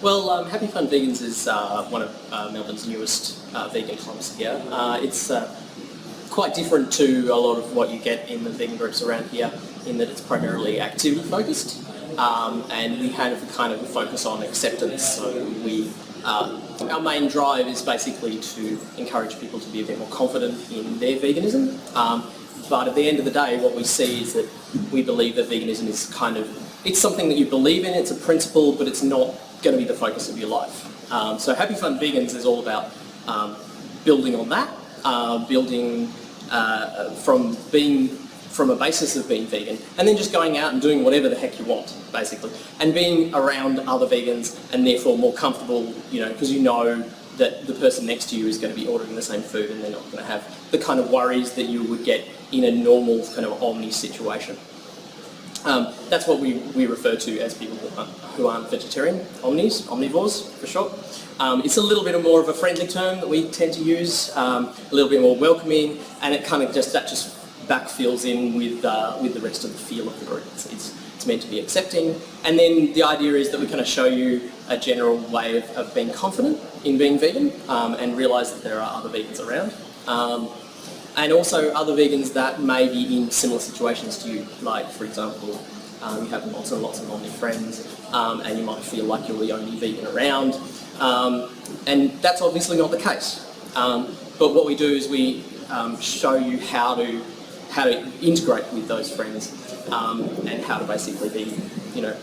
Well, Happy Fun Vegans is one of Melbourne's newest vegan clubs here. It's quite different to a lot of what you get in the vegan groups around here in that it's primarily activity focused, and we have kind of a focus on acceptance. So our main drive is basically to encourage people to be a bit more confident in their veganism. But at the end of the day, what we see is that we believe that veganism is it's something that you believe in, it's a principle, but it's not going to be the focus of your life. So Happy Fun Vegans is all about building on that, building from a basis of being vegan, and then just going out and doing whatever the heck you want, basically, and being around other vegans and therefore more comfortable, because you know that the person next to you is going to be ordering the same food and they're not going to have the kind of worries that you would get in a normal kind of omni situation. That's what we refer to as people who aren't vegetarian, omnivores for short. It's a little bit more of a friendly term that we tend to use, a little bit more welcoming, and it just backfills in with the rest of the feel of the group. It's meant to be accepting, and then the idea is that we kind of show you a general way of being confident in being vegan, and realise that there are other vegans around. And also other vegans that may be in similar situations to you, like for example, you have lots and lots of omni friends, and you might feel like you're the only vegan around, and that's obviously not the case. But what we do is we show you how to integrate with those friends, and how to basically be,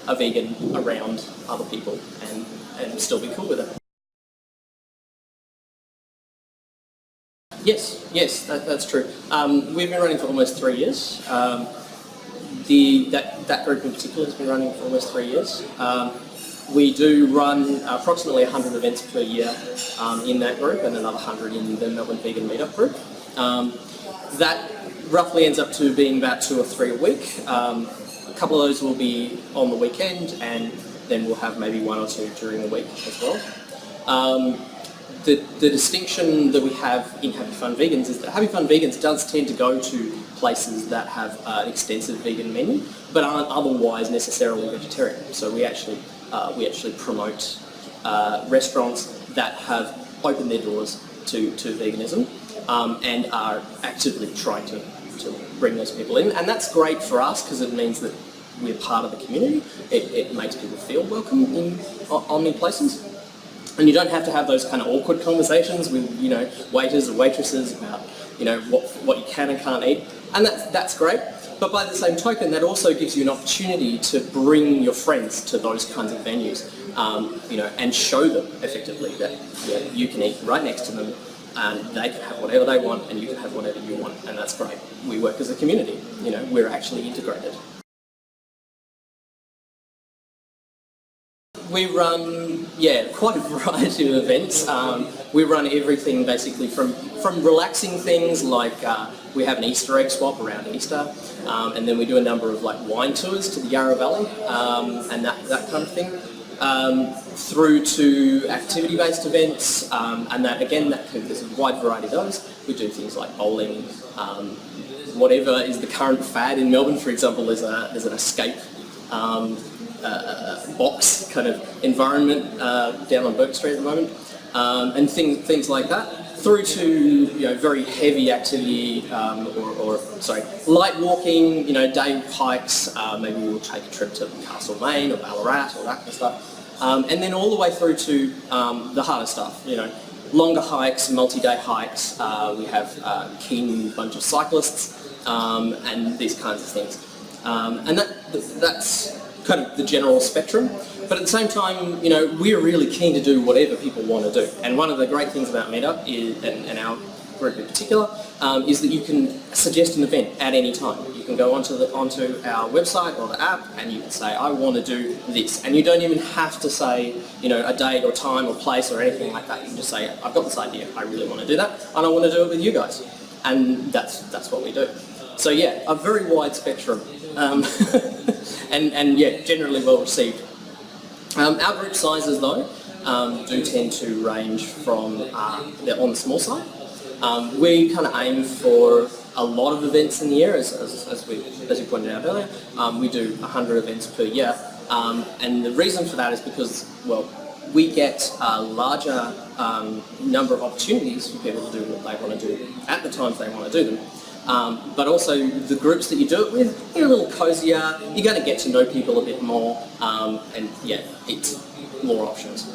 a vegan around other people and still be cool with it. Yes, that's true. We've been running for almost 3 years. That group in particular has been running for almost 3 years. We do run approximately 100 events per year in that group, and another 100 in the Melbourne Vegan Meetup group. That roughly ends up to being about 2 or 3 a week. A couple of those will be on the weekend, and then we'll have maybe 1 or 2 during the week as well. The distinction that we have in Happy Fun Vegans is that Happy Fun Vegans does tend to go to places that have an extensive vegan menu, but aren't otherwise necessarily vegetarian. So we actually promote restaurants that have opened their doors to veganism, and are actively trying to bring those people in. And that's great for us because it means that we're part of the community. It makes people feel welcome in omni places. And you don't have to have those kind of awkward conversations with, waiters or waitresses about, what you can and can't eat. And that's great. But by the same token, that also gives you an opportunity to bring your friends to those kinds of venues, and show them effectively that you can eat right next to them, and they can have whatever they want and you can have whatever you want. And that's great. We work as a community. We're actually integrated. We run, quite a variety of events. We run everything basically from relaxing things like we have an Easter egg swap around Easter, and then we do a number of wine tours to the Yarra Valley, and that kind of thing, through to activity-based events, and there's a wide variety of those. We do things like bowling, whatever is the current fad in Melbourne. For example, there's an escape box kind of environment down on Burke Street at the moment, and things like that, through to very heavy activity, light walking, day hikes. Maybe we'll take a trip to Castlemaine or Ballarat or that kind of stuff, and then all the way through to the harder stuff, longer hikes, multi-day hikes. We have a keen bunch of cyclists, and these kinds of things, and that's kind of the general spectrum. But at the same time, we're really keen to do whatever people want to do. And one of the great things about Meetup is, and our group in particular, is that you can suggest an event at any time. You can go onto our website or the app, and you can say, I want to do this. And you don't even have to say, a date or time or place or anything like that. You can just say, I've got this idea, I really want to do that, and I want to do it with you guys. And that's what we do. So yeah, a very wide spectrum. And generally well received. Our group sizes though do tend to range from, they're on the small side. We kind of aim for a lot of events in the year, as you pointed out earlier. We do 100 events per year, and the reason for that is because, well, we get a larger number of opportunities for people to do what they want to do at the times they want to do them. But also the groups that you do it with, they're a little cozier, you're going to get to know people a bit more, and yeah, it's more options.